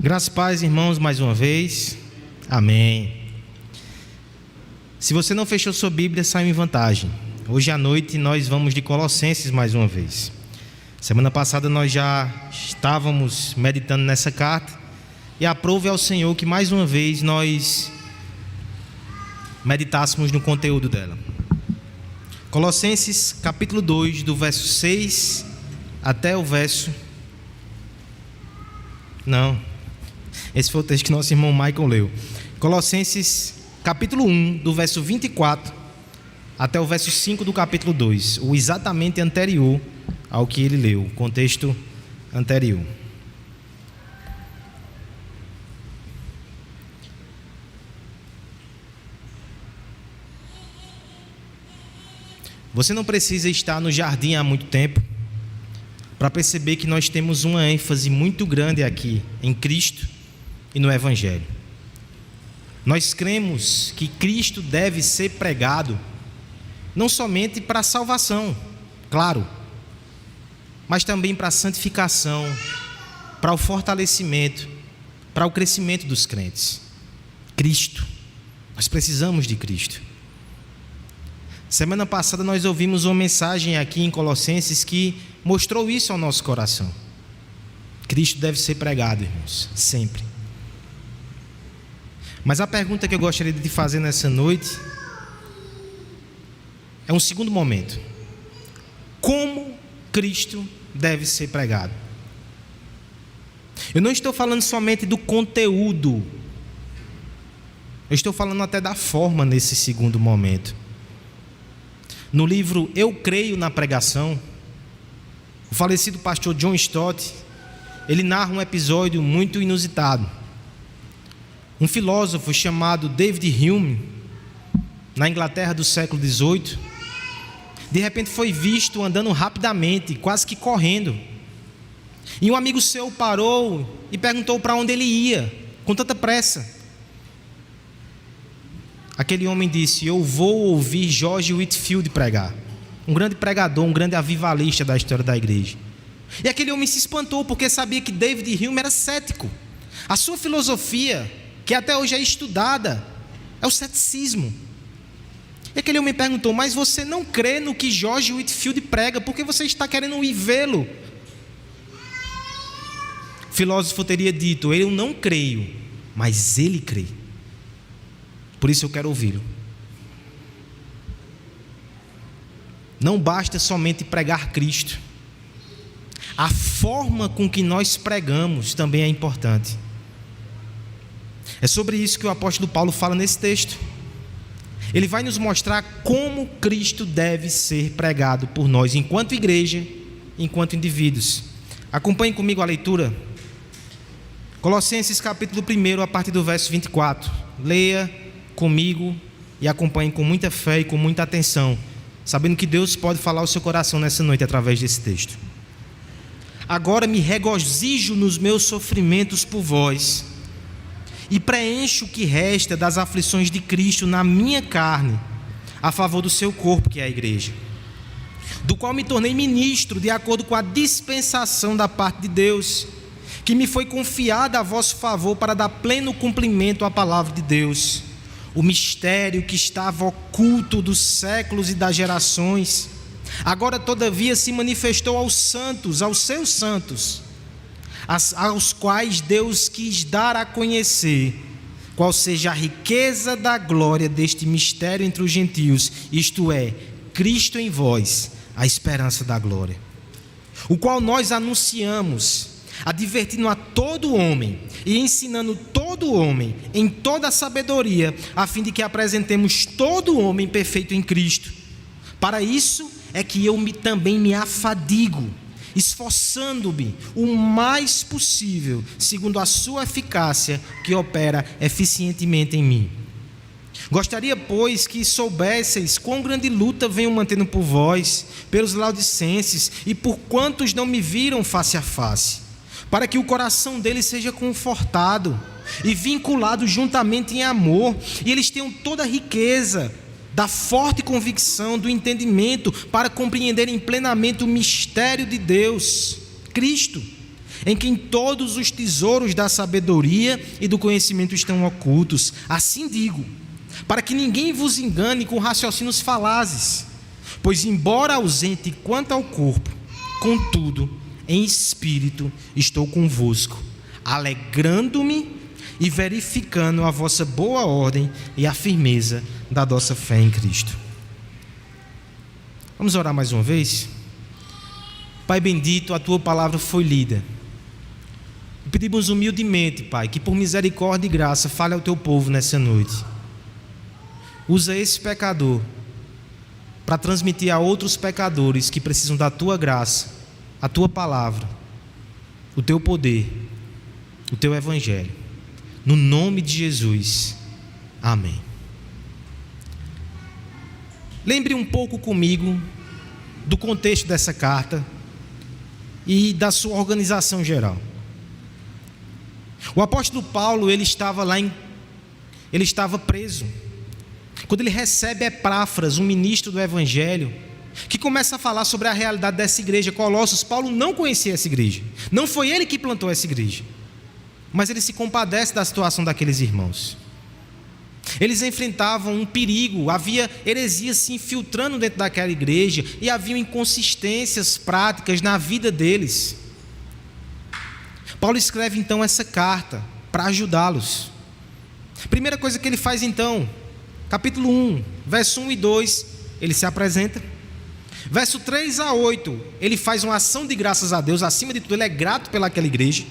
Graças e paz, irmãos, mais uma vez. Amém. Se você não fechou sua Bíblia, saiu em vantagem. Hoje à noite nós vamos de Colossenses mais uma vez. Semana passada nós já estávamos meditando nessa carta e aprove ao Senhor que mais uma vez nós meditássemos no conteúdo dela. Colossenses capítulo 2, do verso 6 até o verso... Esse foi o texto que nosso irmão Michael leu. Colossenses capítulo 1, do verso 24 até o verso 5 do capítulo 2, o exatamente anterior ao que ele leu, o contexto anterior. Você não precisa estar no jardim há muito tempo para perceber que nós temos uma ênfase muito grande aqui em Cristo e no Evangelho. Nós cremos que Cristo deve ser pregado não somente para a salvação, claro, mas também para a santificação, para o fortalecimento, para o crescimento dos crentes. Cristo, nós precisamos de Cristo. Semana passada nós ouvimos uma mensagem aqui em Colossenses que mostrou isso ao nosso coração. Cristo deve ser pregado, irmãos, sempre. Mas a pergunta que eu gostaria de te fazer nessa noite é um segundo momento. Como Cristo deve ser pregado? Eu não estou falando somente do conteúdo, eu estou falando até da forma nesse segundo momento. No livro Eu Creio na Pregação, o falecido pastor John Stott, ele narra um episódio muito inusitado. Um filósofo chamado David Hume, na Inglaterra do século XVIII, de repente foi visto andando rapidamente, quase que correndo. E um amigo seu parou e perguntou para onde ele ia, com tanta pressa. Aquele homem disse: eu vou ouvir George Whitefield pregar, um grande pregador, um grande avivalista da história da igreja. E aquele homem se espantou, porque sabia que David Hume era cético. A sua filosofia, que até hoje é estudada, é o ceticismo. E aquele homem perguntou: mas você não crê no que George Whitefield prega, por que você está querendo ir vê-lo? O filósofo teria dito: eu não creio, mas ele crê, por isso eu quero ouvi-lo. Não basta somente pregar Cristo, a forma com que nós pregamos também é importante. É sobre isso que o apóstolo Paulo fala nesse texto. Ele vai nos mostrar como Cristo deve ser pregado por nós, enquanto igreja, enquanto indivíduos. Acompanhe comigo a leitura. Colossenses capítulo 1, a partir do verso 24. Leia comigo e acompanhe com muita fé e com muita atenção, sabendo que Deus pode falar ao seu coração nessa noite através desse texto. Agora me regozijo nos meus sofrimentos por vós, e preencho o que resta das aflições de Cristo na minha carne, a favor do seu corpo, que é a igreja, do qual me tornei ministro, de acordo com a dispensação da parte de Deus, que me foi confiada a vosso favor para dar pleno cumprimento à palavra de Deus, o mistério que estava oculto dos séculos e das gerações, agora todavia se manifestou aos santos, aos seus santos, aos quais Deus quis dar a conhecer qual seja a riqueza da glória deste mistério entre os gentios, isto é, Cristo em vós, a esperança da glória, o qual nós anunciamos, advertindo a todo homem e ensinando todo homem em toda a sabedoria, a fim de que apresentemos todo homem perfeito em Cristo. Para isso é que eu também me afadigo, esforçando-me o mais possível, segundo a sua eficácia, que opera eficientemente em mim. Gostaria, pois, que soubesseis quão grande luta venho mantendo por vós, pelos laodicenses e por quantos não me viram face a face, para que o coração deles seja confortado e vinculado juntamente em amor, e eles tenham toda a riqueza da forte convicção do entendimento, para compreenderem plenamente o mistério de Deus, Cristo, em quem todos os tesouros da sabedoria e do conhecimento estão ocultos. Assim digo, para que ninguém vos engane com raciocínios falazes. Pois, embora ausente quanto ao corpo, contudo, em espírito estou convosco, alegrando-me e verificando a vossa boa ordem e a firmeza da nossa fé em Cristo. Vamos orar mais uma vez? Pai bendito, a Tua palavra foi lida. Pedimos humildemente, Pai, que por misericórdia e graça fale ao Teu povo nessa noite. Usa esse pecador para transmitir a outros pecadores que precisam da Tua graça, a Tua palavra, o Teu poder, o Teu Evangelho. No nome de Jesus. Amém. Lembre um pouco comigo do contexto dessa carta e da sua organização geral. O apóstolo Paulo, ele estava preso. Quando ele recebe Epáfras, um ministro do Evangelho, que começa a falar sobre a realidade dessa igreja, Colossos, Paulo não conhecia essa igreja. Não foi ele que plantou essa igreja. Mas ele se compadece da situação daqueles irmãos. Eles enfrentavam um perigo, havia heresias se infiltrando dentro daquela igreja e havia inconsistências práticas na vida deles. Paulo escreve então essa carta para ajudá-los. Primeira coisa que ele faz então, capítulo 1, verso 1 e 2, ele se apresenta. Verso 3 a 8, ele faz uma ação de graças a Deus, acima de tudo ele é grato pelaquela igreja,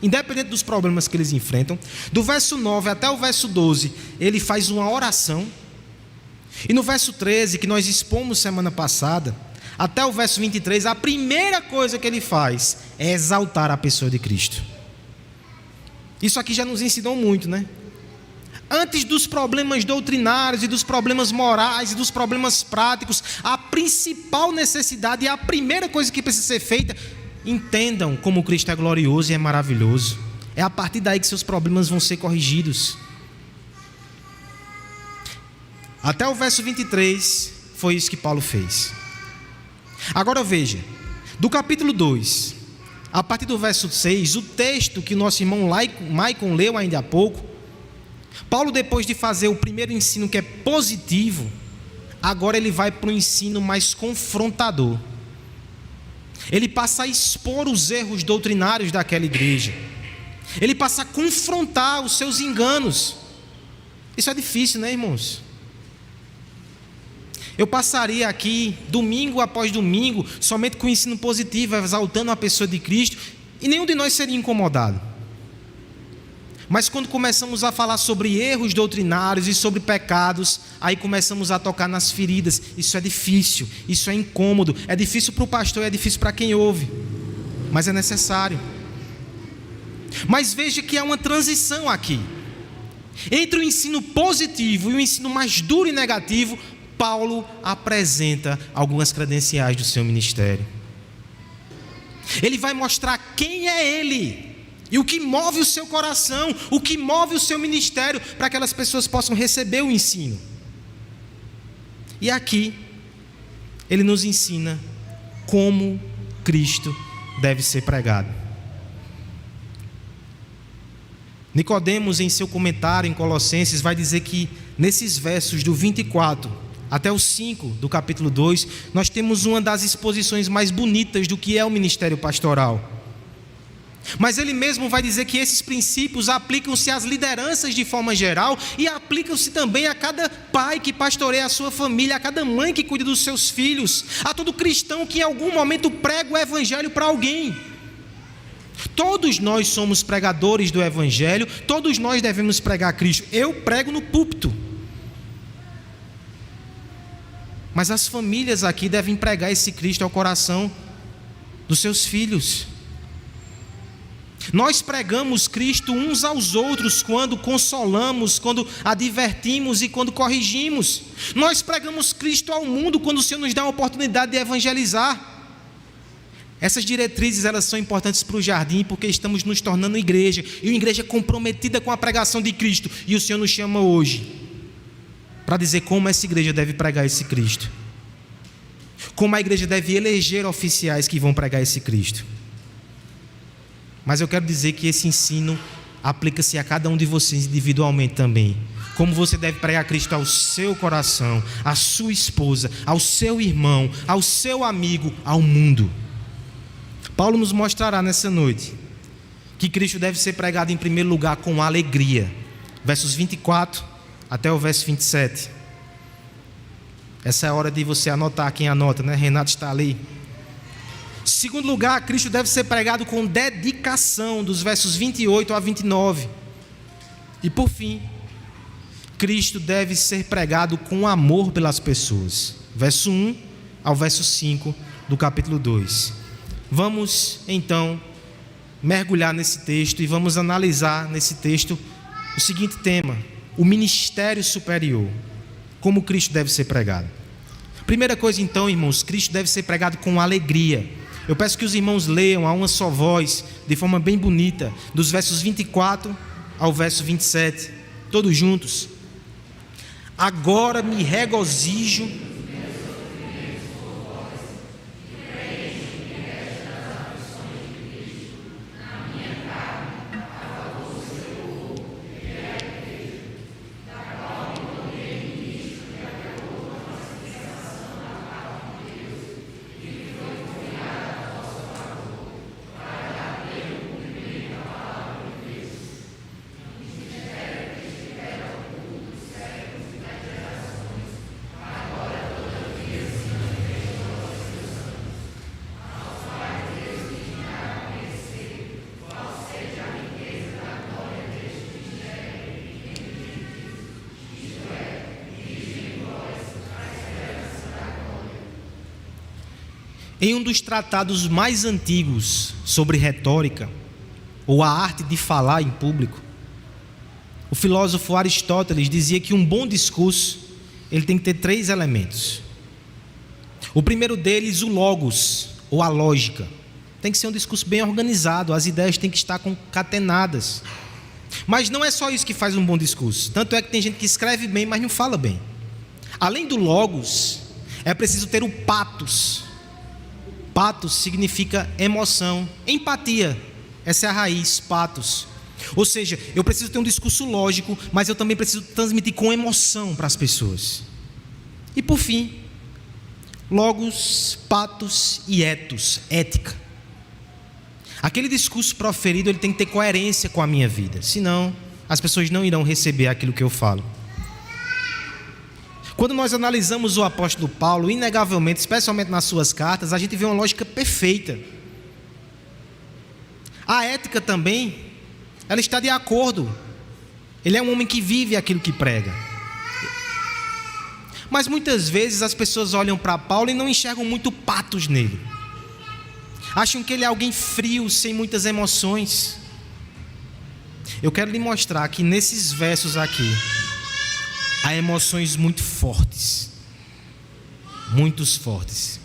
independente dos problemas que eles enfrentam. Do verso 9 até o verso 12, ele faz uma oração. E no verso 13, que nós expomos semana passada, até o verso 23, a primeira coisa que ele faz é exaltar a pessoa de Cristo. Isso aqui já nos ensinou muito, né? Antes dos problemas doutrinários e dos problemas morais e dos problemas práticos, a principal necessidade e a primeira coisa que precisa ser feita: entendam como Cristo é glorioso e é maravilhoso. É a partir daí que seus problemas vão ser corrigidos. Até o verso 23 foi isso que Paulo fez. Agora veja, do capítulo 2, a partir do verso 6, o texto que nosso irmão Maicon leu ainda há pouco, Paulo, depois de fazer o primeiro ensino que é positivo, agora ele vai para um ensino mais confrontador. Ele passa a expor os erros doutrinários daquela igreja. Ele passa a confrontar os seus enganos. Isso é difícil, né, irmãos? Eu passaria aqui, domingo após domingo, somente com o ensino positivo, exaltando a pessoa de Cristo, e nenhum de nós seria incomodado. Mas quando começamos a falar sobre erros doutrinários e sobre pecados, aí começamos a tocar nas feridas. Isso é difícil, isso é incômodo, é difícil para o pastor, é difícil para quem ouve, mas é necessário. Mas veja que há uma transição aqui. Entre o ensino positivo e o ensino mais duro e negativo, Paulo apresenta algumas credenciais do seu ministério. Ele vai mostrar quem é ele e o que move o seu coração, o que move o seu ministério, para que aquelas pessoas possam receber o ensino. E aqui ele nos ensina como Cristo deve ser pregado. Nicodemos, em seu comentário em Colossenses, vai dizer que nesses versos do 24 até o 5 do capítulo 2, nós temos uma das exposições mais bonitas do que é o ministério pastoral. Mas ele mesmo vai dizer que esses princípios aplicam-se às lideranças de forma geral e aplicam-se também a cada pai que pastoreia a sua família, a cada mãe que cuida dos seus filhos, a todo cristão que em algum momento prega o evangelho para alguém. Todos nós somos pregadores do evangelho, todos nós devemos pregar Cristo. Eu prego no púlpito, mas as famílias aqui devem pregar esse Cristo ao coração dos seus filhos. Nós pregamos Cristo uns aos outros quando consolamos, quando advertimos e quando corrigimos. Nós pregamos Cristo ao mundo quando o Senhor nos dá a oportunidade de evangelizar. Essas diretrizes, elas são importantes para o jardim, porque estamos nos tornando igreja, e uma igreja comprometida com a pregação de Cristo. E o Senhor nos chama hoje para dizer como essa igreja deve pregar esse Cristo, como a igreja deve eleger oficiais que vão pregar esse Cristo. Mas eu quero dizer que esse ensino aplica-se a cada um de vocês individualmente também. Como você deve pregar Cristo ao seu coração, à sua esposa, ao seu irmão, ao seu amigo, ao mundo. Paulo nos mostrará nessa noite que Cristo deve ser pregado em primeiro lugar com alegria. Versos 24 até o verso 27. Essa é a hora de você anotar, quem anota, né? Renato está ali. Segundo lugar, Cristo deve ser pregado com dedicação, dos versos 28 a 29. E por fim, Cristo deve ser pregado com amor pelas pessoas. Verso 1 ao verso 5 do capítulo 2. Vamos então mergulhar nesse texto e vamos analisar nesse texto o seguinte tema: o ministério superior. Como Cristo deve ser pregado. Primeira coisa então, irmãos, Cristo deve ser pregado com alegria. Eu peço que os irmãos leiam a uma só voz, de forma bem bonita, dos versos 24 ao verso 27, todos juntos. Agora me regozijo em um dos tratados mais antigos sobre retórica, ou a arte de falar em público. O filósofo Aristóteles dizia que um bom discurso, ele tem que ter 3 elementos. O primeiro deles, o logos, ou a lógica. Tem que ser um discurso bem organizado, as ideias têm que estar concatenadas. Mas não é só isso que faz um bom discurso. Tanto é que tem gente que escreve bem, mas não fala bem. Além do logos, é preciso ter o patos. Patos significa emoção, empatia. Essa é a raiz, patos. Ou seja, eu preciso ter um discurso lógico, mas eu também preciso transmitir com emoção para as pessoas. E por fim, logos, patos e ethos, ética. Aquele discurso proferido, ele tem que ter coerência com a minha vida, senão as pessoas não irão receber aquilo que eu falo. Quando nós analisamos o apóstolo Paulo, inegavelmente, especialmente nas suas cartas, a gente vê uma lógica perfeita. A ética também, ela está de acordo. Ele é um homem que vive aquilo que prega. Mas muitas vezes as pessoas olham para Paulo e não enxergam muito patos nele. Acham que ele é alguém frio, sem muitas emoções. Eu quero lhe mostrar que nesses versos aqui, há emoções muito fortes. Muitos fortes.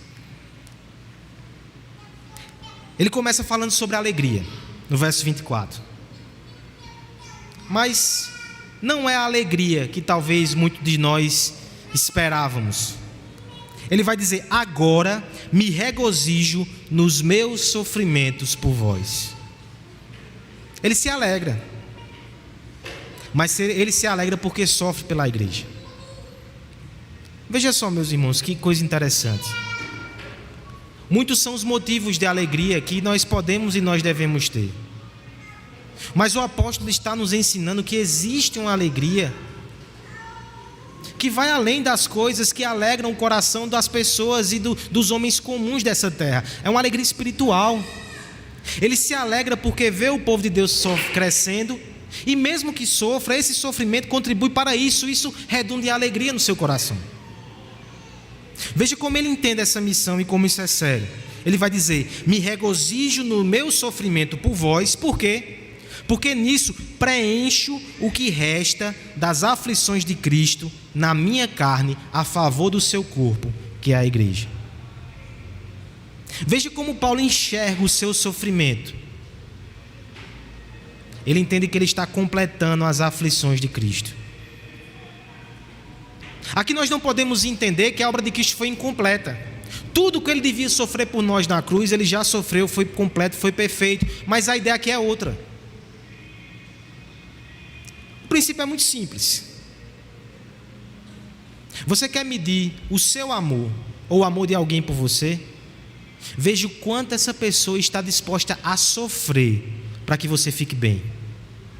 Ele começa falando sobre a alegria, no verso 24. Mas não é a alegria que talvez muitos de nós esperávamos. Ele vai dizer: agora me regozijo nos meus sofrimentos por vós. Ele se alegra. Mas ele se alegra porque sofre pela igreja. Veja só, meus irmãos, que coisa interessante. Muitos são os motivos de alegria que nós podemos e nós devemos ter. Mas o apóstolo está nos ensinando que existe uma alegria que vai além das coisas que alegram o coração das pessoas e dos homens comuns dessa terra. É uma alegria espiritual. Ele se alegra porque vê o povo de Deus crescendo. E mesmo que sofra, esse sofrimento contribui para isso. Isso redunda em alegria no seu coração. Veja como ele entende essa missão e como isso é sério. Ele vai dizer: me regozijo no meu sofrimento por vós. Por quê? Porque nisso preencho o que resta das aflições de Cristo na minha carne, a favor do seu corpo, que é a igreja. Veja como Paulo enxerga o seu sofrimento. Ele entende que ele está completando as aflições de Cristo. Aqui nós não podemos entender que a obra de Cristo foi incompleta. Tudo que ele devia sofrer por nós na cruz, ele já sofreu, foi completo, foi perfeito. Mas a ideia aqui é outra. O princípio é muito simples. Você quer medir o seu amor, ou o amor de alguém por você? Veja o quanto essa pessoa está disposta a sofrer para que você fique bem.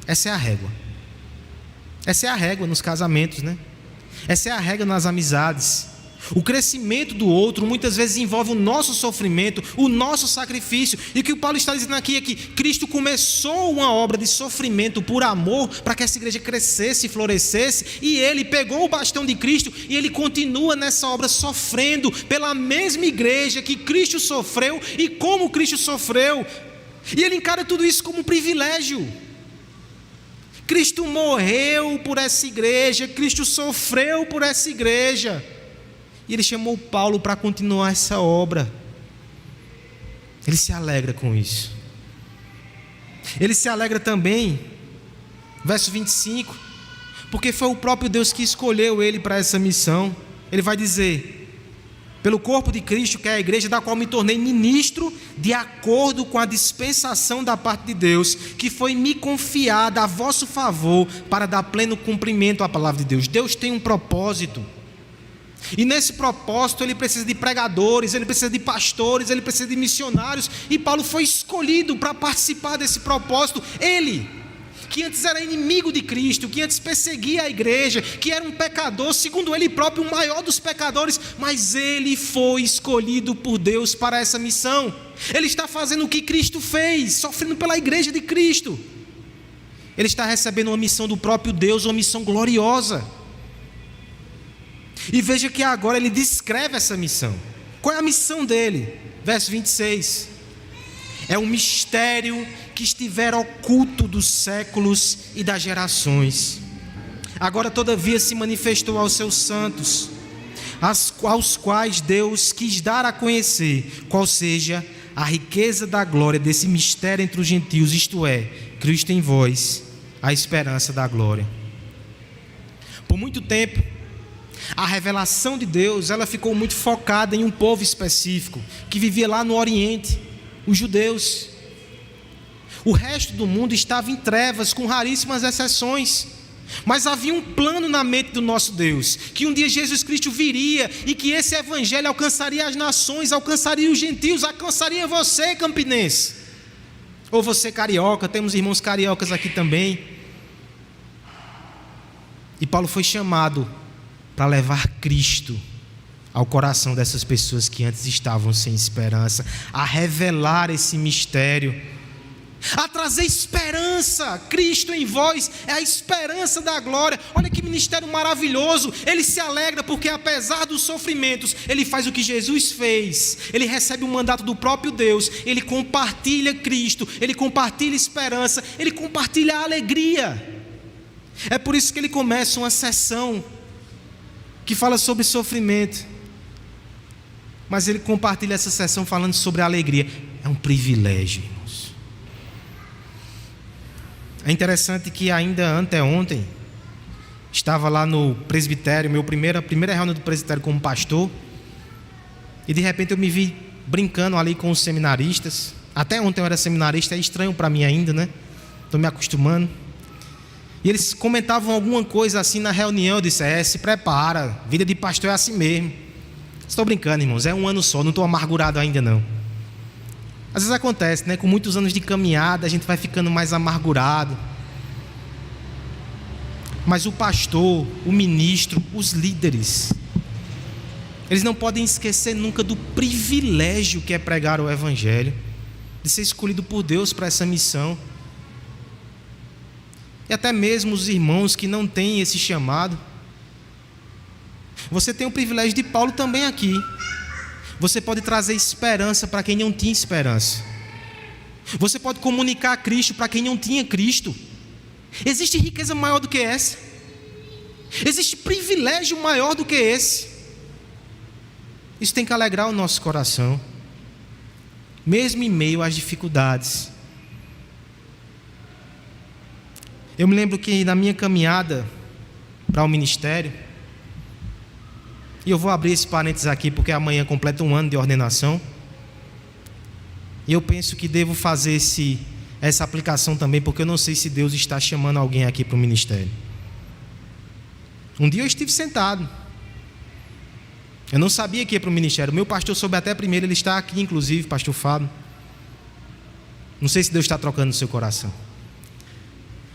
Essa é a régua. Essa é a régua nos casamentos, né? Essa é a regra nas amizades. O crescimento do outro muitas vezes envolve o nosso sofrimento, o nosso sacrifício. E o que o Paulo está dizendo aqui é que Cristo começou uma obra de sofrimento por amor, para que essa igreja crescesse e florescesse. E ele pegou o bastão de Cristo e ele continua nessa obra sofrendo pela mesma igreja que Cristo sofreu e como Cristo sofreu. E ele encara tudo isso como um privilégio. Cristo morreu por essa igreja, Cristo sofreu por essa igreja. E ele chamou Paulo para continuar essa obra. Ele se alegra com isso. Ele se alegra também, verso 25, porque foi o próprio Deus que escolheu ele para essa missão. Ele vai dizer: pelo corpo de Cristo, que é a igreja, da qual me tornei ministro, de acordo com a dispensação da parte de Deus, que foi me confiada a vosso favor, para dar pleno cumprimento à palavra de Deus. Deus tem um propósito. E nesse propósito ele precisa de pregadores, ele precisa de pastores, ele precisa de missionários. E Paulo foi escolhido para participar desse propósito. Ele, que antes era inimigo de Cristo, que antes perseguia a igreja, que era um pecador, segundo ele próprio, o maior dos pecadores, mas ele foi escolhido por Deus para essa missão. Ele está fazendo o que Cristo fez, sofrendo pela igreja de Cristo. Ele está recebendo uma missão do próprio Deus, uma missão gloriosa. E veja que agora ele descreve essa missão. Qual é a missão dele? Verso 26. É um mistério que estivera oculto dos séculos e das gerações. Agora, todavia, se manifestou aos seus santos, aos quais Deus quis dar a conhecer qual seja a riqueza da glória desse mistério entre os gentios, isto é, Cristo em vós, a esperança da glória. Por muito tempo, a revelação de Deus, ela ficou muito focada em um povo específico, que vivia lá no Oriente, os judeus. O resto do mundo estava em trevas, com raríssimas exceções. Mas havia um plano na mente do nosso Deus, que um dia Jesus Cristo viria, e que esse evangelho alcançaria as nações, alcançaria os gentios, alcançaria você, campinense, ou você carioca. Temos irmãos cariocas aqui também. E Paulo foi chamado para levar Cristo ao coração dessas pessoas que antes estavam sem esperança, a revelar esse mistério, a trazer esperança. Cristo em vós é a esperança da glória. Olha que ministério maravilhoso. Ele se alegra porque, apesar dos sofrimentos, ele faz o que Jesus fez. Ele recebe o mandato do próprio Deus, ele compartilha Cristo, ele compartilha esperança, ele compartilha a alegria. É por isso que ele começa uma sessão que fala sobre sofrimento, mas ele compartilha essa sessão falando sobre a alegria. É um privilégio, irmãos. É interessante que ainda anteontem estava lá no presbitério, primeira reunião do presbitério como pastor, e de repente eu me vi brincando ali com os seminaristas. Até ontem eu era seminarista, é estranho para mim ainda, né? Estou me acostumando. E eles comentavam alguma coisa assim na reunião. Eu disse: se prepara, vida de pastor é assim mesmo. Estou brincando, irmãos, é um ano só, não estou amargurado ainda não. Às vezes acontece, né? Com muitos anos de caminhada a gente vai ficando mais amargurado. Mas o pastor, o ministro, os líderes, eles não podem esquecer nunca do privilégio que é pregar o evangelho, de ser escolhido por Deus para essa missão. E até mesmo os irmãos que não têm esse chamado, você tem o privilégio de Paulo também aqui. Você pode trazer esperança para quem não tinha esperança. Você pode comunicar Cristo para quem não tinha Cristo. Existe riqueza maior do que essa? Existe privilégio maior do que esse? Isso tem que alegrar o nosso coração, mesmo em meio às dificuldades. Eu me lembro que na minha caminhada para o ministério, E eu vou abrir esse parênteses aqui porque amanhã completa um ano de ordenação. E eu penso que devo fazer essa aplicação também, porque eu não sei se Deus está chamando alguém aqui para o ministério. Um dia eu estive sentado. Eu não sabia que ia para o ministério. O meu pastor soube até primeiro, ele está aqui, inclusive, pastor Fábio. Não sei se Deus está trocando no seu coração.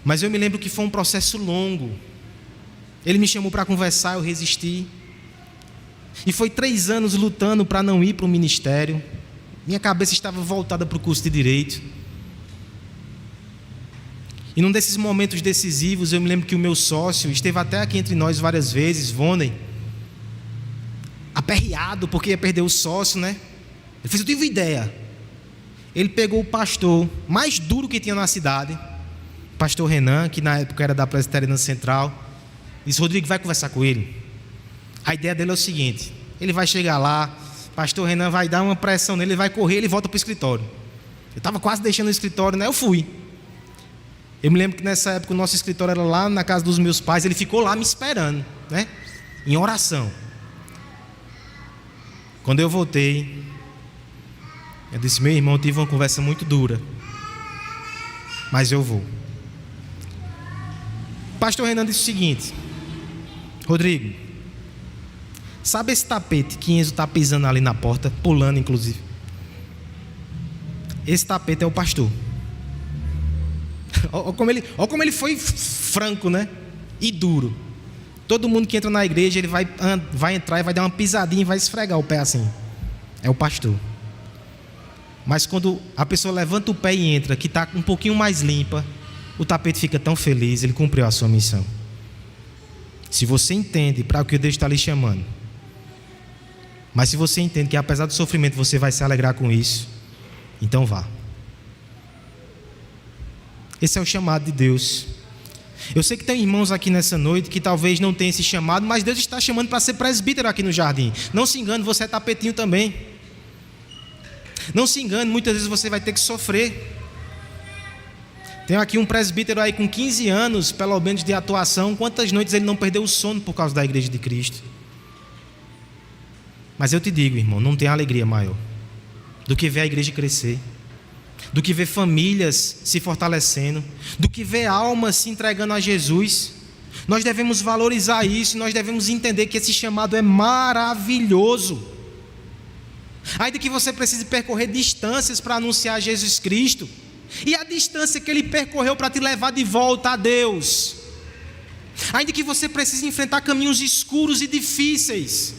Mas eu me lembro que foi um processo longo. Ele me chamou para conversar, eu resisti. E foi 3 anos lutando para não ir para o ministério. Minha cabeça estava voltada para o curso de Direito. E num desses momentos decisivos, eu me lembro que o meu sócio esteve até aqui entre nós várias vezes, Voney, aperreado porque ia perder o sócio, né? Ele fez: eu tive ideia. Ele pegou o pastor mais duro que tinha na cidade, pastor Renan, que na época era da Presbiteriana Central, disse: Rodrigo, vai conversar com ele. A ideia dele é o seguinte: ele vai chegar lá, pastor Renan vai dar uma pressão nele, ele vai correr, ele volta para o escritório. Eu estava quase deixando o escritório, né? Eu fui. Eu me lembro que nessa época o nosso escritório era lá na casa dos meus pais. Ele ficou lá me esperando, né? Em oração. Quando eu voltei, eu disse: meu irmão, eu tive uma conversa muito dura, mas eu vou. O pastor Renan disse o seguinte: Rodrigo, sabe esse tapete que Enzo está pisando ali na porta, pulando inclusive? Esse tapete é o pastor. Olha como ele foi franco, né? E duro. Todo mundo que entra na igreja, ele vai entrar e vai dar uma pisadinha e vai esfregar o pé assim. É o pastor. Mas quando a pessoa levanta o pé e entra, que está um pouquinho mais limpa, o tapete fica tão feliz, ele cumpriu a sua missão. Se você entende para o que Deus está lhe chamando, mas se você entende que apesar do sofrimento você vai se alegrar com isso, então vá. Esse é o chamado de Deus. Eu sei que tem irmãos aqui nessa noite que talvez não tenham esse chamado, mas Deus está chamando para ser presbítero aqui no jardim. Não se engane, você é tapetinho também. Não se engane, muitas vezes você vai ter que sofrer. Tem aqui um presbítero aí com 15 anos, pelo menos, de atuação. Quantas noites ele não perdeu o sono por causa da igreja de Cristo? Mas eu te digo, irmão, não tem alegria maior do que ver a igreja crescer, do que ver famílias se fortalecendo, do que ver almas se entregando a Jesus. Nós devemos valorizar isso, nós devemos entender que esse chamado é maravilhoso. Ainda que você precise percorrer distâncias para anunciar Jesus Cristo, e a distância que Ele percorreu para te levar de volta a Deus, ainda que você precise enfrentar caminhos escuros e difíceis,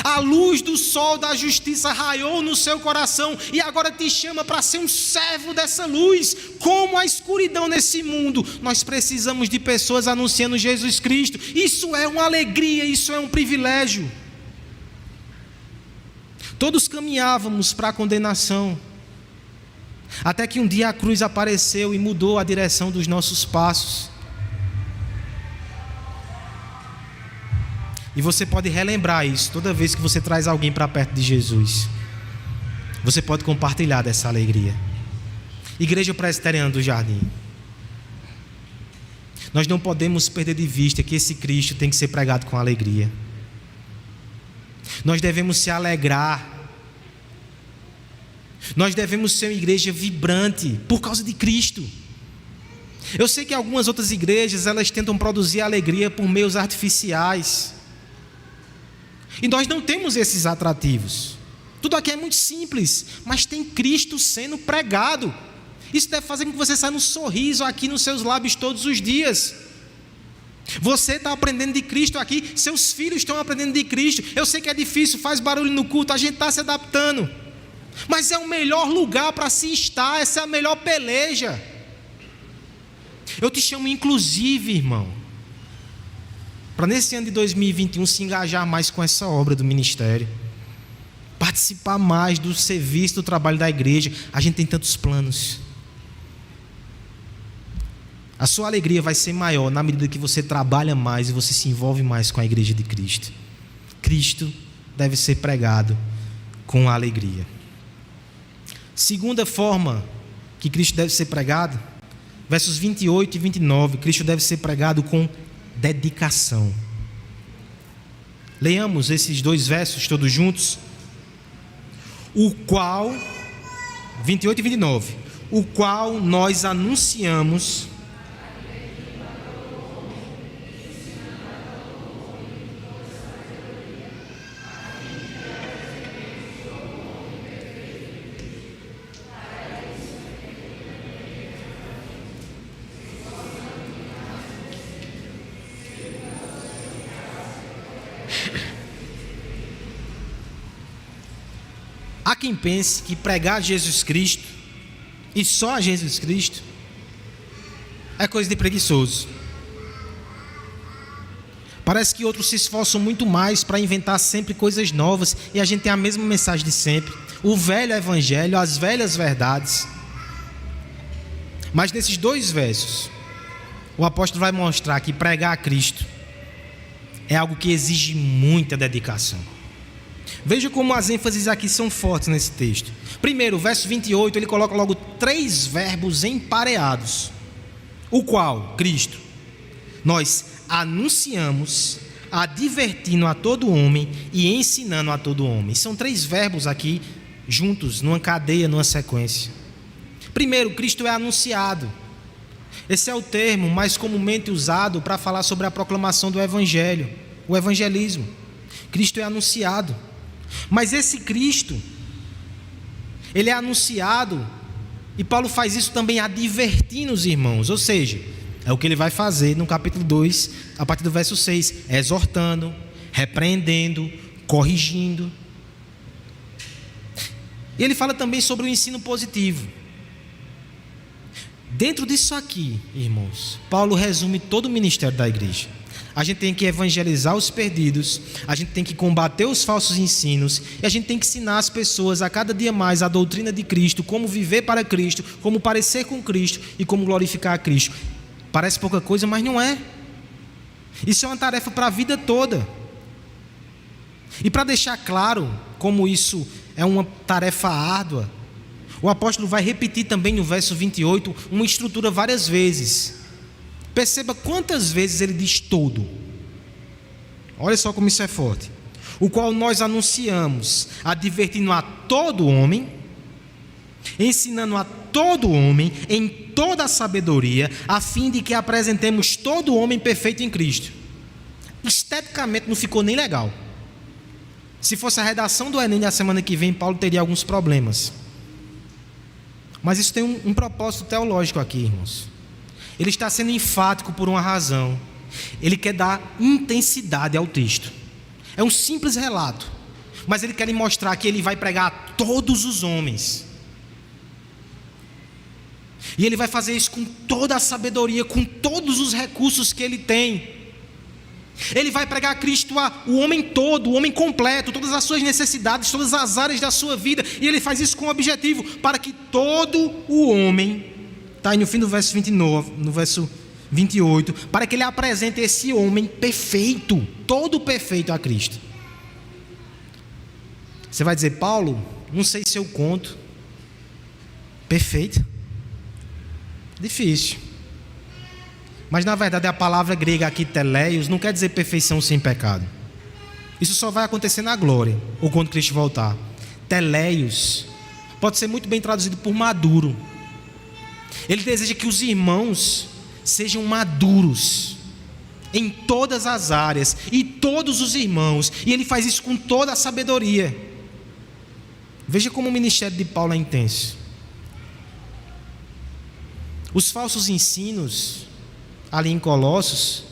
a luz do sol da justiça raiou no seu coração e agora te chama para ser um servo dessa luz. Como a escuridão nesse mundo, nós precisamos de pessoas anunciando Jesus Cristo. Isso é uma alegria, isso é um privilégio. Todos caminhávamos para a condenação, até que um dia a cruz apareceu e mudou a direção dos nossos passos. E você pode relembrar isso toda vez que você traz alguém para perto de Jesus. Você pode compartilhar dessa alegria. Igreja Presbiteriana do Jardim, nós não podemos perder de vista que esse Cristo tem que ser pregado com alegria. Nós devemos se alegrar. Nós devemos ser uma igreja vibrante por causa de Cristo. Eu sei que algumas outras igrejas, elas tentam produzir alegria por meios artificiais. E nós não temos esses atrativos. Tudo aqui é muito simples, mas tem Cristo sendo pregado. Isso deve fazer com que você saia um sorriso aqui nos seus lábios todos os dias. Você está aprendendo de Cristo aqui, seus filhos estão aprendendo de Cristo. Eu sei que é difícil, faz barulho no culto, a gente está se adaptando, mas é o melhor lugar para se estar, essa é a melhor peleja. Eu te chamo inclusive, irmão, para nesse ano de 2021 se engajar mais com essa obra do ministério, participar mais do serviço, do trabalho da igreja. A gente tem tantos planos. A sua alegria vai ser maior na medida que você trabalha mais e você se envolve mais com a igreja de Cristo. Cristo deve ser pregado com alegria. Segunda forma que Cristo deve ser pregado, versos 28 e 29, Cristo deve ser pregado com dedicação. Leiamos esses dois versos todos juntos. O qual, 28 e 29, o qual nós anunciamos. Há quem pense que pregar Jesus Cristo, e só a Jesus Cristo, é coisa de preguiçoso. Parece que outros se esforçam muito mais para inventar sempre coisas novas, e a gente tem a mesma mensagem de sempre, o velho evangelho, as velhas verdades. Mas nesses dois versos, o apóstolo vai mostrar que pregar a Cristo é algo que exige muita dedicação. Veja como as ênfases aqui são fortes nesse texto. Primeiro, o verso 28, ele coloca logo 3 verbos empareados. O qual, Cristo, nós anunciamos, advertindo a todo homem e ensinando a todo homem. São 3 verbos aqui juntos, numa cadeia, numa sequência. Primeiro, Cristo é anunciado. Esse é o termo mais comumente usado para falar sobre a proclamação do Evangelho, o evangelismo. Cristo é anunciado. Mas esse Cristo, ele é anunciado, e Paulo faz isso também advertindo os irmãos, ou seja, é o que ele vai fazer no capítulo 2, a partir do verso 6, exortando, repreendendo, corrigindo. E ele fala também sobre o ensino positivo. Dentro disso aqui, irmãos, Paulo resume todo o ministério da igreja. A gente tem que evangelizar os perdidos, a gente tem que combater os falsos ensinos, e a gente tem que ensinar as pessoas a cada dia mais a doutrina de Cristo, como viver para Cristo, como parecer com Cristo e como glorificar a Cristo. Parece pouca coisa, mas não é. Isso é uma tarefa para a vida toda. E para deixar claro como isso é uma tarefa árdua, o apóstolo vai repetir também no verso 28 uma estrutura várias vezes. Perceba quantas vezes ele diz todo. Olha só como isso é forte. O qual nós anunciamos, advertindo a todo homem, ensinando a todo homem em toda a sabedoria, a fim de que apresentemos todo homem perfeito em Cristo. Esteticamente não ficou nem legal. Se fosse a redação do Enem da semana que vem, Paulo teria alguns problemas. Mas isso tem um propósito teológico aqui, irmãos. Ele está sendo enfático por uma razão. Ele quer dar intensidade ao texto. É um simples relato, mas ele quer mostrar que ele vai pregar a todos os homens. E ele vai fazer isso com toda a sabedoria, com todos os recursos que ele tem. Ele vai pregar a Cristo o homem todo, o homem completo, todas as suas necessidades, todas as áreas da sua vida. E ele faz isso com o objetivo, para que todo o homem... Está aí no fim do verso 29, no verso 28, para que ele apresente esse homem perfeito, todo perfeito a Cristo. Você vai dizer, Paulo, não sei se eu conto. Perfeito? Difícil. Mas na verdade a palavra grega aqui, teleios, não quer dizer perfeição sem pecado. Isso só vai acontecer na glória, ou quando Cristo voltar. Teleios pode ser muito bem traduzido por maduro. Ele deseja que os irmãos sejam maduros em todas as áreas, e todos os irmãos, e ele faz isso com toda a sabedoria. Veja como o ministério de Paulo é intenso. Os falsos ensinos ali em Colossos,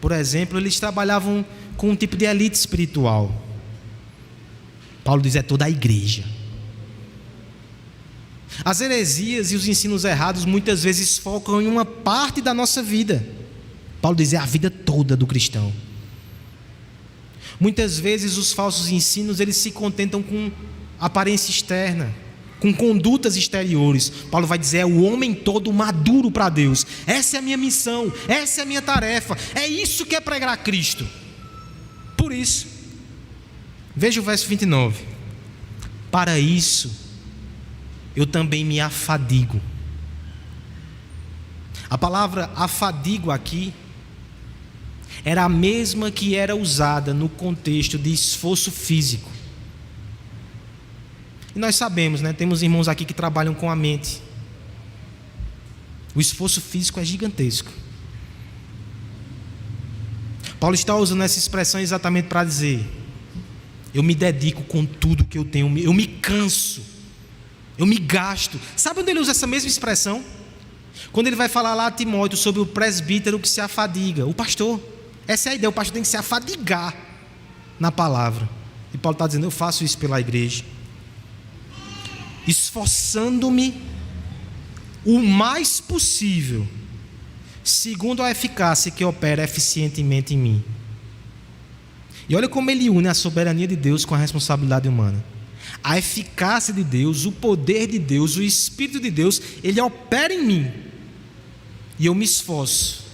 por exemplo, eles trabalhavam com um tipo de elite espiritual. Paulo diz, é toda a igreja. As heresias e os ensinos errados muitas vezes focam em uma parte da nossa vida. Paulo diz, é a vida toda do cristão. Muitas vezes os falsos ensinos, eles se contentam com aparência externa, com condutas exteriores. Paulo vai dizer, é o homem todo maduro para Deus. Essa é a minha missão, essa é a minha tarefa. É isso que é pregar a Cristo. Por isso, veja o verso 29. Para isso, eu também me afadigo. A palavra afadigo aqui era a mesma que era usada no contexto de esforço físico. E nós sabemos, né? Temos irmãos aqui que trabalham com a mente. O esforço físico é gigantesco. Paulo está usando essa expressão exatamente para dizer: eu me dedico com tudo que eu tenho, eu me canso, eu me gasto. Sabe onde ele usa essa mesma expressão? Quando ele vai falar lá a Timóteo sobre o presbítero que se afadiga, o pastor. Essa é a ideia, o pastor tem que se afadigar na palavra. E Paulo está dizendo: eu faço isso pela igreja, esforçando-me o mais possível, segundo a eficácia que opera eficientemente em mim. E olha como ele une a soberania de Deus com a responsabilidade humana. A eficácia de Deus, o poder de Deus, o Espírito de Deus, ele opera em mim. E eu me esforço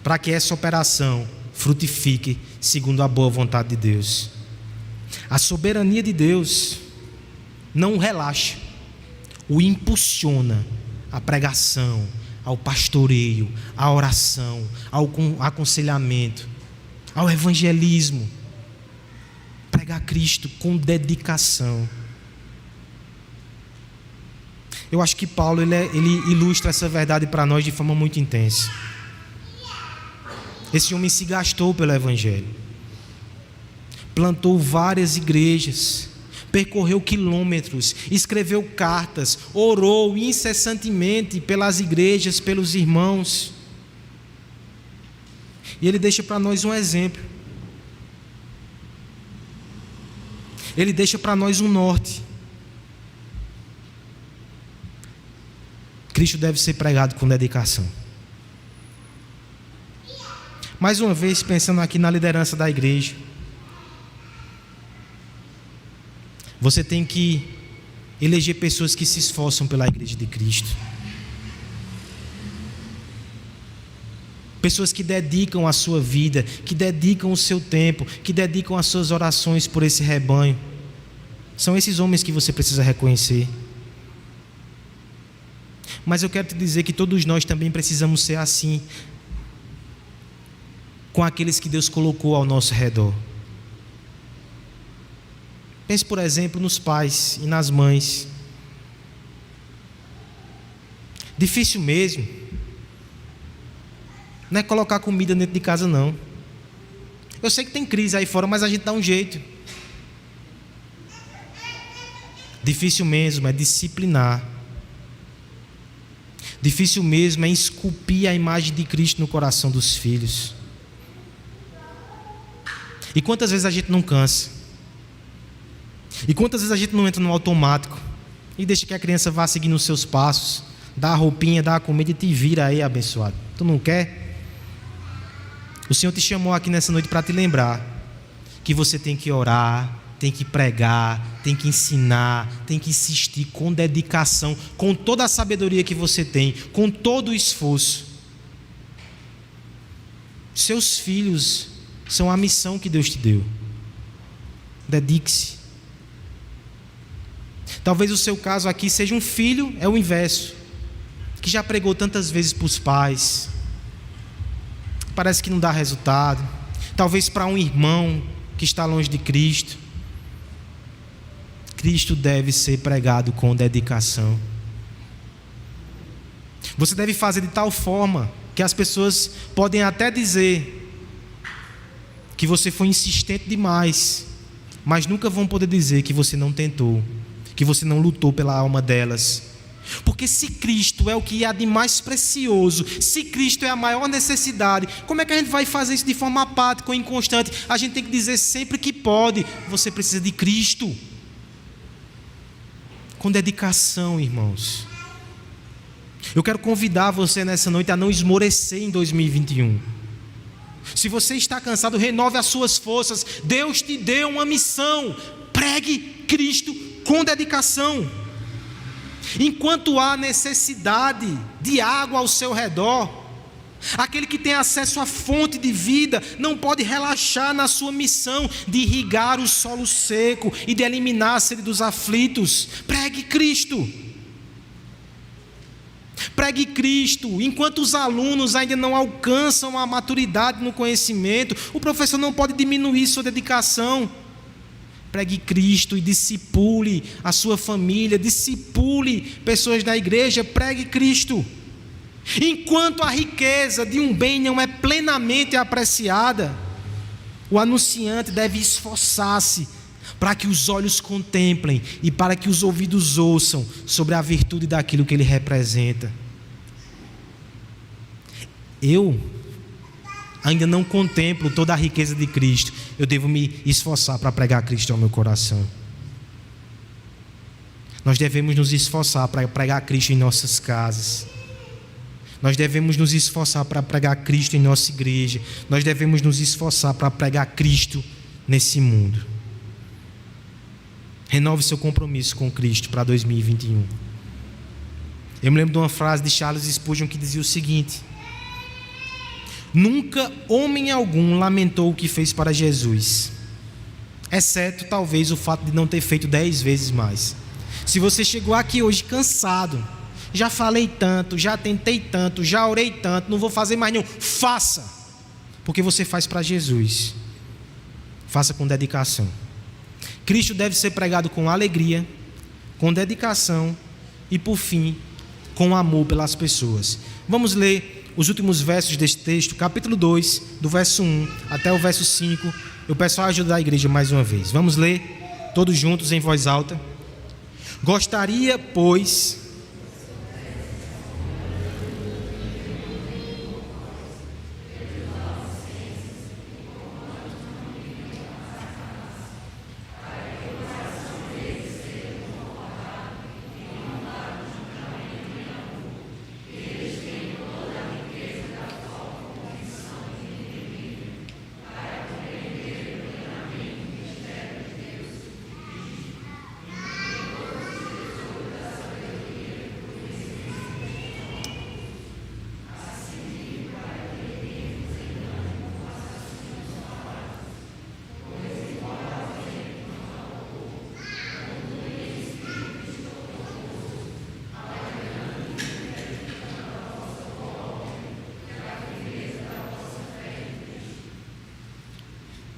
para que essa operação frutifique segundo a boa vontade de Deus. A soberania de Deus não o relaxa, o impulsiona à pregação, ao pastoreio, à oração, ao aconselhamento, ao evangelismo. Pregar Cristo com dedicação. Eu acho que Paulo ele ilustra essa verdade para nós de forma muito intensa. Esse homem se gastou pelo evangelho, plantou várias igrejas, percorreu quilômetros, escreveu cartas, orou incessantemente pelas igrejas, pelos irmãos. E ele deixa para nós um exemplo. Ele deixa para nós um norte. Cristo deve ser pregado com dedicação. Mais uma vez, pensando aqui na liderança da igreja, você tem que eleger pessoas que se esforçam pela igreja de Cristo. Pessoas que dedicam a sua vida, que dedicam o seu tempo, que dedicam as suas orações por esse rebanho. São esses homens que você precisa reconhecer. Mas eu quero te dizer que todos nós também precisamos ser assim com aqueles que Deus colocou ao nosso redor. Pense, por exemplo, nos pais e nas mães. Difícil mesmo não é colocar comida dentro de casa, não. Eu sei que tem crise aí fora, mas a gente dá um jeito. Difícil mesmo é disciplinar. Difícil mesmo é esculpir a imagem de Cristo no coração dos filhos. E quantas vezes a gente não cansa? E quantas vezes a gente não entra no automático e deixa que a criança vá seguindo os seus passos, dá a roupinha, dá a comida e te vira aí, abençoado? Tu não quer? O Senhor te chamou aqui nessa noite para te lembrar que você tem que orar, tem que pregar, tem que ensinar, tem que insistir com dedicação, com toda a sabedoria que você tem, com todo o esforço. Seus filhos são a missão que Deus te deu. Dedique-se. Talvez o seu caso aqui seja um filho, é o inverso, que já pregou tantas vezes para os pais, parece que não dá resultado. Talvez para um irmão que está longe de Cristo. Cristo deve ser pregado com dedicação. Você deve fazer de tal forma que as pessoas podem até dizer que você foi insistente demais, mas nunca vão poder dizer que você não tentou, que você não lutou pela alma delas. Porque se Cristo é o que há de mais precioso, se Cristo é a maior necessidade, como é que a gente vai fazer isso de forma apática ou inconstante? A gente tem que dizer sempre que pode: você precisa de Cristo. Com dedicação, irmãos. Eu quero convidar você nessa noite a não esmorecer em 2021. Se você está cansado, renove as suas forças. Deus te deu uma missão. Pregue Cristo com dedicação. Enquanto há necessidade de água ao seu redor, aquele que tem acesso à fonte de vida não pode relaxar na sua missão de irrigar o solo seco e de eliminar a sede dos aflitos. Pregue Cristo. Pregue Cristo. Enquanto os alunos ainda não alcançam a maturidade no conhecimento, o professor não pode diminuir sua dedicação. Pregue Cristo e discipule a sua família, discipule pessoas da igreja, pregue Cristo. Enquanto a riqueza de um bem não é plenamente apreciada, o anunciante deve esforçar-se para que os olhos contemplem e para que os ouvidos ouçam sobre a virtude daquilo que ele representa. Eu ainda não contemplo toda a riqueza de Cristo. Eu devo me esforçar para pregar Cristo ao meu coração. Nós devemos nos esforçar para pregar Cristo em nossas casas. Nós devemos nos esforçar para pregar Cristo em nossa igreja. Nós devemos nos esforçar para pregar Cristo nesse mundo. Renove seu compromisso com Cristo para 2021. Eu me lembro de uma frase de Charles Spurgeon que dizia o seguinte: nunca homem algum lamentou o que fez para Jesus, exceto talvez o fato de não ter feito 10 vezes mais. Se você chegou aqui hoje cansado, já falei tanto, já tentei tanto, já orei tanto, não vou fazer mais nenhum, faça, porque você faz para Jesus. Faça com dedicação. Cristo deve ser pregado com alegria, com dedicação e, por fim, com amor pelas pessoas. Vamos ler os últimos versos deste texto, capítulo 2, do verso 1 até o verso 5. Eu peço a ajuda da igreja mais uma vez. Vamos ler todos juntos em voz alta. Gostaria, pois,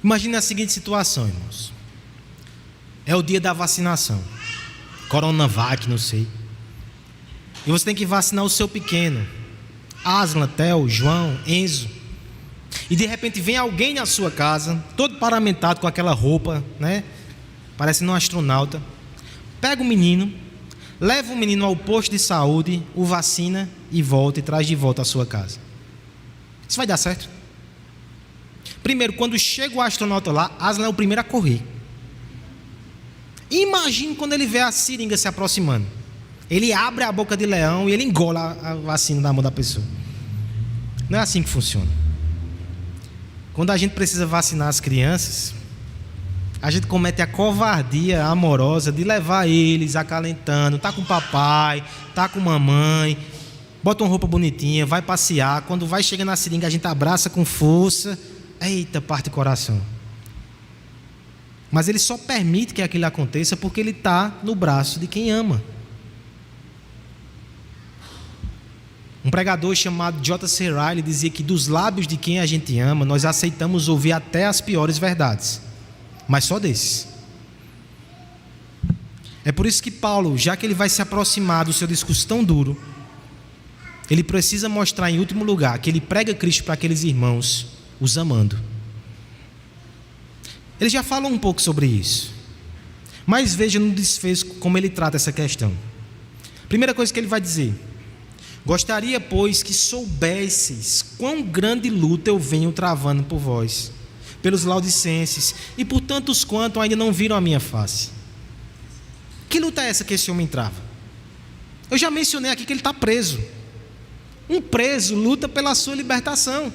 imagine a seguinte situação, irmãos. É o dia da vacinação, Coronavac, não sei. E você tem que vacinar o seu pequeno, Aslan, Theo, João, Enzo. E de repente vem alguém na sua casa, todo paramentado com aquela roupa, né? Parecendo um astronauta. Pega o menino, leva o menino ao posto de saúde, o vacina e volta e traz de volta à sua casa. Isso vai dar certo? Primeiro, quando chega o astronauta lá, Aslan é o primeiro a correr. Imagine quando ele vê a seringa se aproximando. Ele abre a boca de leão e ele engola a vacina da mão da pessoa. Não é assim que funciona. Quando a gente precisa vacinar as crianças, a gente comete a covardia amorosa de levar eles acalentando. Tá com papai, tá com mamãe, bota uma roupa bonitinha, vai passear. Quando vai chegando na seringa, a gente abraça com força. Eita, parte do coração. Mas ele só permite que aquilo aconteça porque ele está no braço de quem ama. Um pregador chamado J.C. Ryle dizia que dos lábios de quem a gente ama, nós aceitamos ouvir até as piores verdades, mas só desses. É por isso que Paulo, já que ele vai se aproximar do seu discurso tão duro, ele precisa mostrar em último lugar que ele prega Cristo para aqueles irmãos, os amando. Ele já falou um pouco sobre isso, mas veja no desfecho como ele trata essa questão. Primeira coisa que ele vai dizer: gostaria, pois, que soubesseis quão grande luta eu venho travando por vós, pelos laodicenses e por tantos quanto ainda não viram a minha face. Que luta é essa que esse homem trava? Eu já mencionei aqui que ele está preso. Um preso luta pela sua libertação.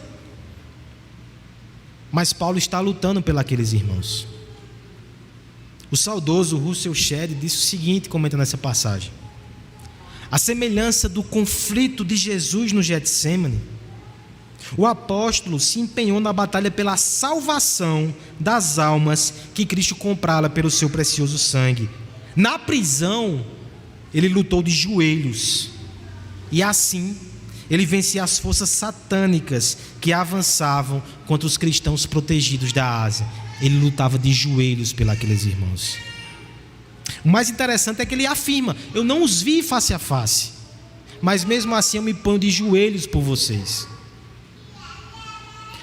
Mas Paulo está lutando pelos irmãos. O saudoso Russell Shedd disse o seguinte, comentando essa passagem: a semelhança do conflito de Jesus no Getsêmani, o apóstolo se empenhou na batalha pela salvação das almas que Cristo comprara pelo seu precioso sangue. Na prisão, ele lutou de joelhos E assim, ele vencia as forças satânicas que avançavam contra os cristãos protegidos da Ásia. Ele lutava de joelhos pelos irmãos. O mais interessante é que ele afirma: eu não os vi face a face, mas mesmo assim eu me ponho de joelhos por vocês.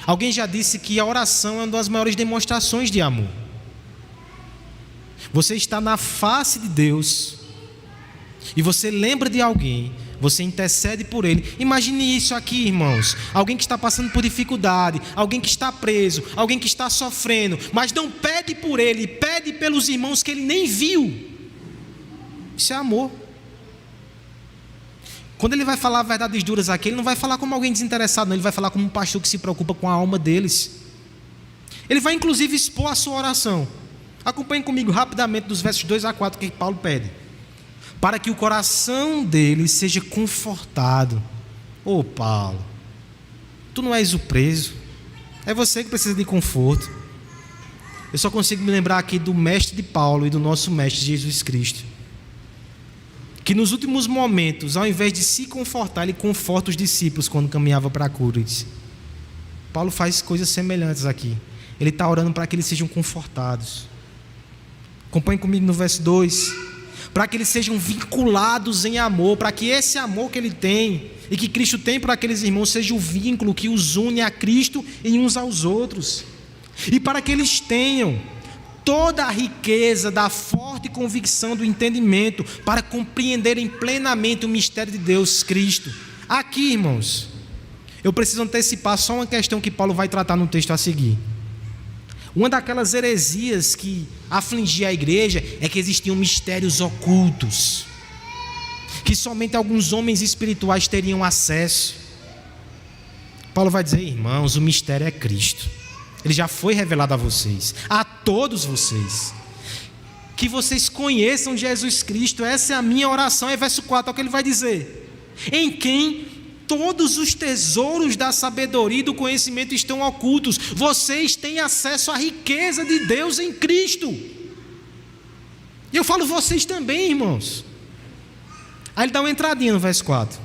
Alguém já disse que a oração é uma das maiores demonstrações de amor. Você está na face de Deus e você lembra de alguém, você intercede por ele. Imagine isso aqui, irmãos: alguém que está passando por dificuldade, alguém que está preso, alguém que está sofrendo, mas não pede por ele, pede pelos irmãos que ele nem viu. Isso é amor. Quando ele vai falar verdades duras aqui, ele não vai falar como alguém desinteressado, não. Ele vai falar como um pastor que se preocupa com a alma deles. Ele vai inclusive expor a sua oração. Acompanhe comigo rapidamente dos versos 2 a 4 que Paulo pede: para que o coração deles seja confortado. Ô Paulo, tu não és o preso, é você que precisa de conforto. Eu só consigo me lembrar aqui do mestre de Paulo e do nosso mestre Jesus Cristo, que nos últimos momentos, ao invés de se confortar, ele conforta os discípulos quando caminhava para a cura. Paulo faz coisas semelhantes aqui. Ele está orando para que eles sejam confortados. Acompanhe comigo no verso 2: para que eles sejam vinculados em amor, para que esse amor que ele tem e que Cristo tem para aqueles irmãos seja o vínculo que os une a Cristo e uns aos outros, e para que eles tenham toda a riqueza da forte convicção do entendimento, para compreenderem plenamente o mistério de Deus Cristo. Aqui, irmãos, eu preciso antecipar só uma questão que Paulo vai tratar no texto a seguir. Uma daquelas heresias que afligia a igreja é que existiam mistérios ocultos, que somente alguns homens espirituais teriam acesso. Paulo vai dizer: irmãos, o mistério é Cristo. Ele já foi revelado a vocês, a todos vocês. Que vocês conheçam Jesus Cristo. Essa é a minha oração. É verso 4, é o que ele vai dizer: em quem todos os tesouros da sabedoria e do conhecimento estão ocultos. Vocês têm acesso à riqueza de Deus em Cristo. E eu falo vocês também, irmãos. Aí ele dá uma entradinha no verso 4: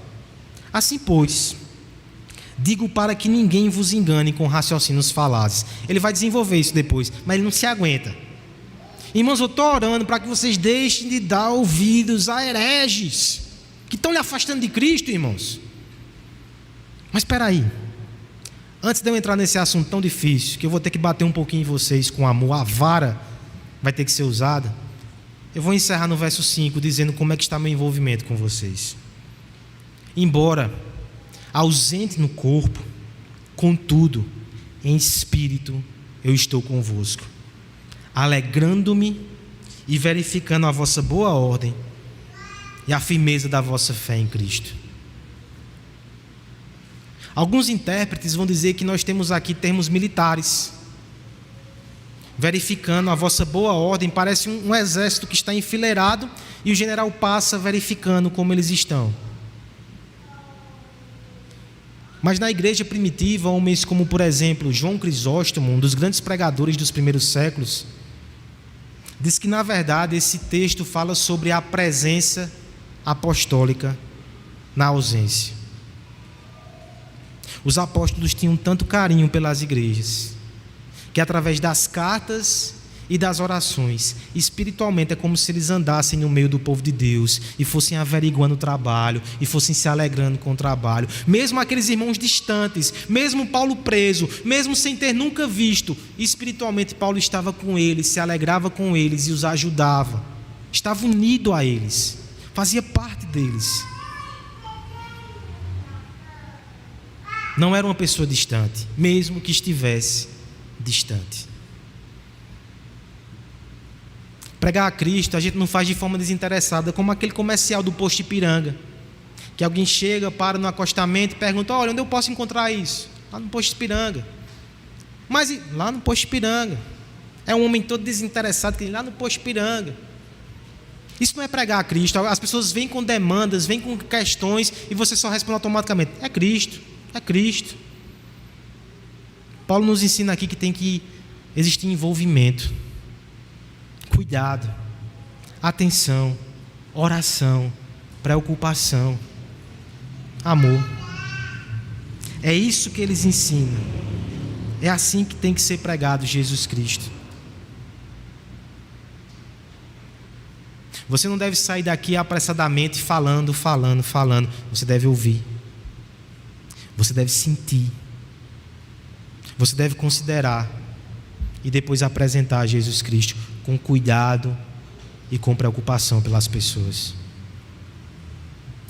assim, pois, digo para que ninguém vos engane com raciocínios falazes. Ele vai desenvolver isso depois, mas ele não se aguenta. Irmãos, eu estou orando para que vocês deixem de dar ouvidos a hereges que estão lhe afastando de Cristo, irmãos. Mas espera aí, antes de eu entrar nesse assunto tão difícil, que eu vou ter que bater um pouquinho em vocês com amor, a vara vai ter que ser usada, eu vou encerrar no verso 5 dizendo como é que está meu envolvimento com vocês. Embora ausente no corpo, contudo, em espírito eu estou convosco, alegrando-me e verificando a vossa boa ordem e a firmeza da vossa fé em Cristo. Alguns intérpretes vão dizer que nós temos aqui termos militares. Verificando a vossa boa ordem, parece um exército que está enfileirado e o general passa verificando como eles estão. Mas na igreja primitiva, homens como, por exemplo, João Crisóstomo, um dos grandes pregadores dos primeiros séculos, diz que na verdade esse texto fala sobre a presença apostólica na ausência. Os apóstolos tinham tanto carinho pelas igrejas, que através das cartas e das orações, espiritualmente é como se eles andassem no meio do povo de Deus e fossem averiguando o trabalho e fossem se alegrando com o trabalho. Mesmo aqueles irmãos distantes, mesmo Paulo preso, mesmo sem ter nunca visto, espiritualmente Paulo estava com eles, se alegrava com eles e os ajudava. Estava unido a eles, fazia parte deles. Não era uma pessoa distante, mesmo que estivesse distante. Pregar a Cristo a gente não faz de forma desinteressada, como aquele comercial do posto Ipiranga, que alguém chega, para no acostamento e pergunta: olha, onde eu posso encontrar isso? Lá no posto Ipiranga. Mas lá no posto Ipiranga. É um homem todo desinteressado que diz: lá no posto Ipiranga. Isso não é pregar a Cristo. As pessoas vêm com demandas, vêm com questões e você só responde automaticamente: é Cristo, é Cristo. Paulo nos ensina aqui que tem que existir envolvimento, cuidado, atenção, oração, preocupação. amor. É isso que eles ensinam. É assim que tem que ser pregado Jesus Cristo. Você não deve sair daqui apressadamente falando. Você deve ouvir. Você deve sentir. Você deve considerar. E depois apresentar Jesus Cristo com cuidado e com preocupação pelas pessoas.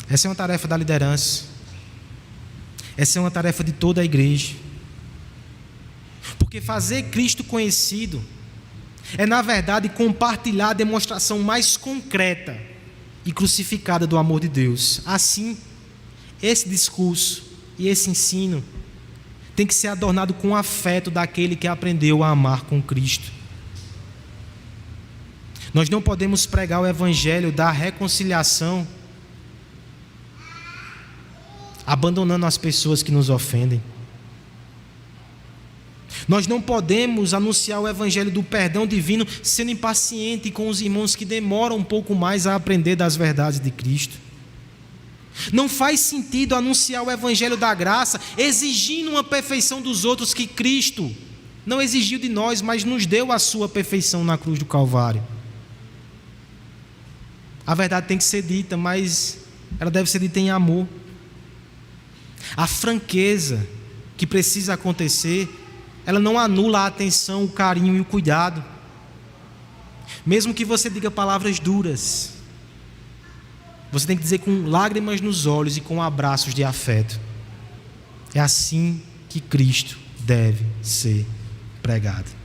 Essa é uma tarefa da liderança. Essa é uma tarefa de toda a igreja. Porque fazer Cristo conhecido é, na verdade, compartilhar a demonstração mais concreta e crucificada do amor de Deus. Assim, esse discurso e esse ensino tem que ser adornado com o afeto daquele que aprendeu a amar com Cristo. Nós não podemos pregar o evangelho da reconciliação abandonando as pessoas que nos ofendem. Nós não podemos anunciar o evangelho do perdão divino sendo impaciente com os irmãos que demoram um pouco mais a aprender das verdades de Cristo. Não faz sentido anunciar o evangelho da graça exigindo uma perfeição dos outros que Cristo não exigiu de nós, mas nos deu a sua perfeição na cruz do Calvário. A verdade tem que ser dita, mas ela deve ser dita em amor. A franqueza que precisa acontecer, ela não anula a atenção, o carinho e o cuidado. Mesmo que você diga palavras duras, você tem que dizer com lágrimas nos olhos e com abraços de afeto. É assim que Cristo deve ser pregado.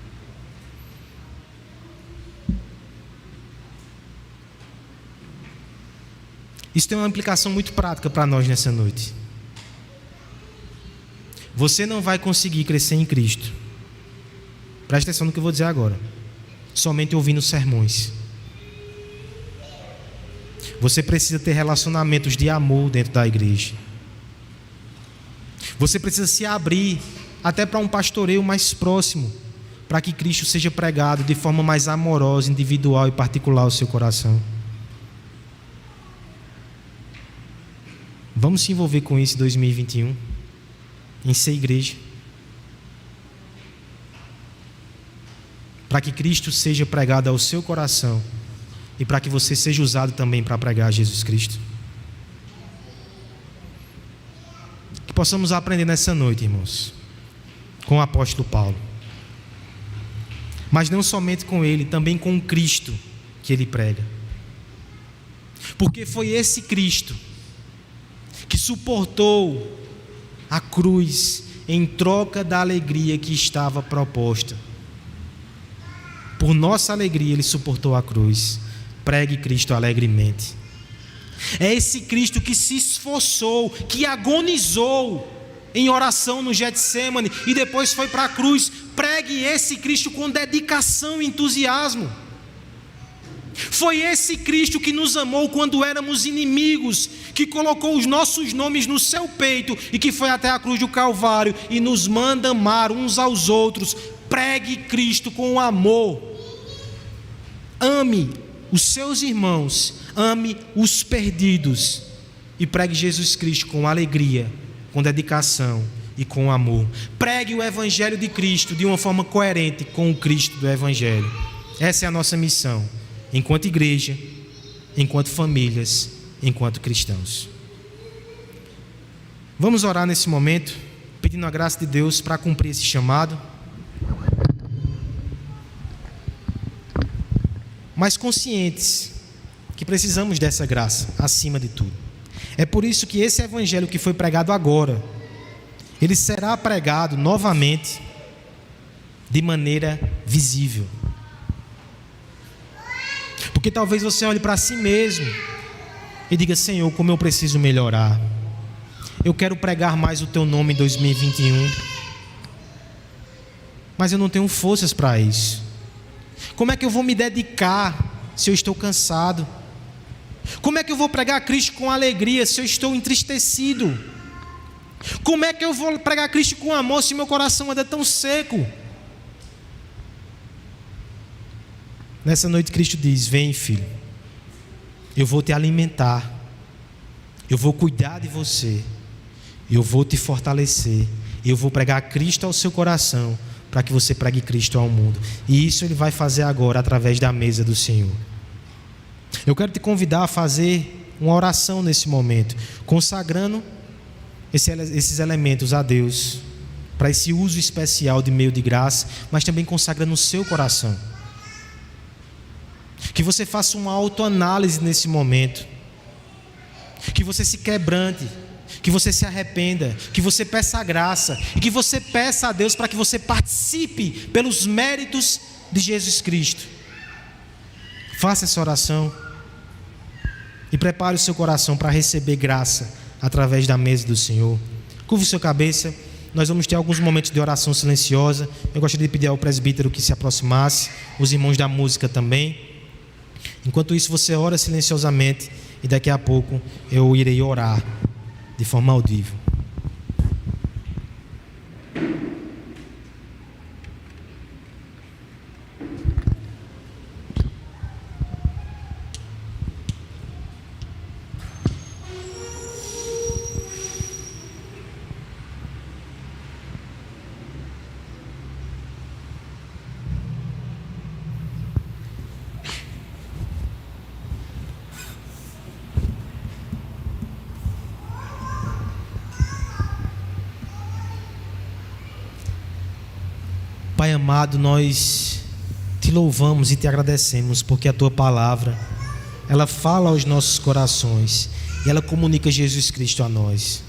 Isso tem uma implicação muito prática para nós nessa noite. Você não vai conseguir crescer em Cristo, preste atenção no que eu vou dizer agora, somente ouvindo sermões. Você precisa ter relacionamentos de amor dentro da igreja. Você precisa se abrir até para um pastoreio mais próximo, para que Cristo seja pregado de forma mais amorosa, individual e particular ao seu coração. Vamos se envolver com isso em 2021, em ser igreja, para que Cristo seja pregado ao seu coração e para que você seja usado também para pregar Jesus Cristo. Que possamos aprender nessa noite, irmãos, com o apóstolo Paulo, mas não somente com ele, também com o Cristo que ele prega, porque foi esse Cristo que suportou a cruz em troca da alegria que estava proposta. Por nossa alegria ele suportou a cruz. Pregue Cristo alegremente. É esse Cristo que se esforçou, que agonizou em oração no Getsemane e depois foi para a cruz. Pregue esse Cristo com dedicação e entusiasmo. Foi esse Cristo que nos amou quando éramos inimigos, que colocou os nossos nomes no seu peito e que foi até a cruz do Calvário e nos manda amar uns aos outros. Pregue Cristo com amor. Ame os seus irmãos, ame os perdidos e pregue Jesus Cristo com alegria, com dedicação e com amor. Pregue o Evangelho de Cristo de uma forma coerente com o Cristo do Evangelho. Essa é a nossa missão, enquanto igreja, enquanto famílias, enquanto cristãos. Vamos orar nesse momento, pedindo a graça de Deus para cumprir esse chamado, mas conscientes que precisamos dessa graça acima de tudo. É por isso que esse evangelho que foi pregado agora, ele será pregado novamente de maneira visível. Porque talvez você olhe para si mesmo e diga: Senhor, como eu preciso melhorar. Eu quero pregar mais o Teu nome em 2021, mas eu não tenho forças para isso. Como é que eu vou me dedicar se eu estou cansado? Como é que eu vou pregar Cristo com alegria se eu estou entristecido? Como é que eu vou pregar Cristo com amor se meu coração anda tão seco? Nessa noite Cristo diz: vem, filho, eu vou te alimentar, eu vou cuidar de você, eu vou te fortalecer, eu vou pregar Cristo ao seu coração, para que você pregue Cristo ao mundo. E isso Ele vai fazer agora, através da mesa do Senhor. Eu quero te convidar a fazer uma oração nesse momento, consagrando esses elementos a Deus, para esse uso especial de meio de graça, mas também consagrando o seu coração. Que você faça uma autoanálise nesse momento, que você se quebrante, que você se arrependa, que você peça a graça e que você peça a Deus para que você participe pelos méritos de Jesus Cristo. Faça essa oração e prepare o seu coração para receber graça através da mesa do Senhor. Curva o seu cabeça. Nós vamos ter alguns momentos de oração silenciosa. Eu gostaria de pedir ao presbítero que se aproximasse, os irmãos da música também. Enquanto isso, você ora silenciosamente e daqui a pouco eu irei orar de forma audível. Pai amado, nós te louvamos e te agradecemos porque a tua palavra, ela fala aos nossos corações e ela comunica Jesus Cristo a nós.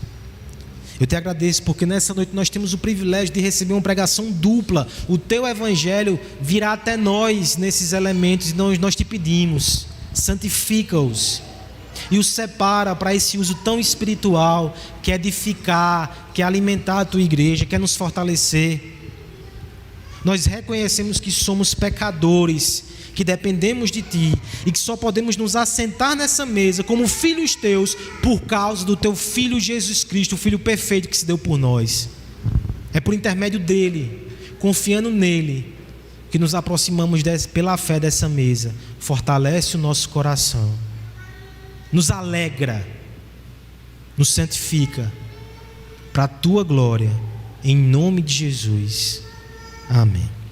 Eu te agradeço porque nessa noite nós temos o privilégio de receber uma pregação dupla. O teu evangelho virá até nós nesses elementos e nós te pedimos, santifica-os e os separa para esse uso tão espiritual, que é edificar, que é alimentar a tua igreja, que é nos fortalecer. Nós reconhecemos que somos pecadores, que dependemos de Ti e que só podemos nos assentar nessa mesa como filhos Teus por causa do Teu Filho Jesus Cristo, o Filho perfeito que se deu por nós. É por intermédio dEle, confiando nele, que nos aproximamos pela fé dessa mesa. Fortalece o nosso coração, nos alegra, nos santifica para a Tua glória, em nome de Jesus. Amém.